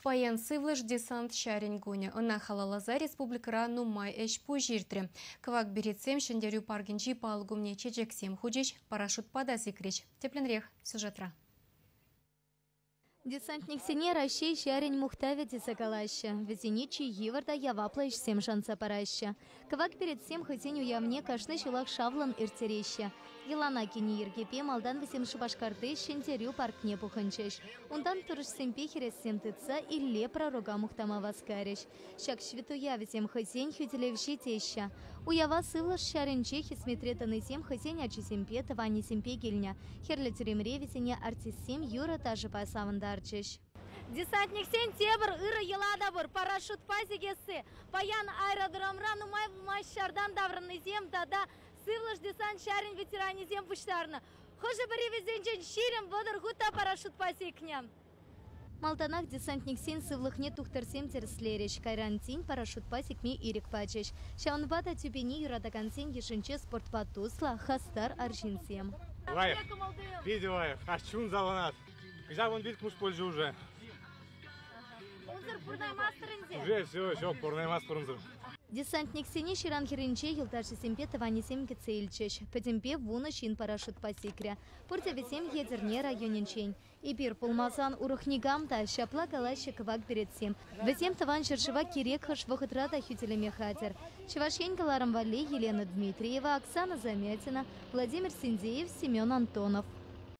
Паян сывлыш десант шарингуне. Она халалаза республикара нумай эш пужиртре. Квак беретсем шендерю паргинчи палгумне чечексем худич парашют падасикрич. Тепленрех сюжетра. Десантник сене Рощей шарень мухтаве десакалаща. Везеничи еварда яваплаешь всем шанса параща. Квак перед всем хотенью явне кашны шулах шавлан иртереща. Елана кини ергепе малдан весем шубашкарды шентерю паркне пуханчеш. Ундан турыш семпехерес семтыца и лепра рога мухтама васкареш. Шак швитуя весем хотень хютелевщи теща. Уява сывлаш шаренче хисметретаны сем хотень ачи семпета вани семпегельня. Херля тюремре весене артисем юра тажи пасаванда. Десантник сентябрь, ыры еладабыр, парашют пазигесы, паян аэродромра, нумай машардан давраны зем, да сывлыш десант шарин ветеране зем пуштарны. Хожи бери везенчен ширим, водор гута парашют пазикням. Малтанах десантник сен сывлыхне тухтарсем терслереш, карантин парашют пазикме ирик пачеш. Шаунбата тюбени юрадаган сен ешенче спортпатусла, хастар аршинсем. Лайф, видео, хачун заланат. Когда он видит, муж пользу уже. Уже все, порный мастер. Десантник сене ширан херенче елташи семпета ванисем кецейльчеш. Петемпе вуна шин парашют пасикря. Пуртя весем едерне районенчень. И пир пулмасан урухнигамта шапла калаща квак перед сем. Весем таван шершева кирекхаш вахатрата хютелеме хатер. Чевашень каларам вале Елена Дмитриева, Оксана Замятина, Владимир Синдеев, Семен Антонов.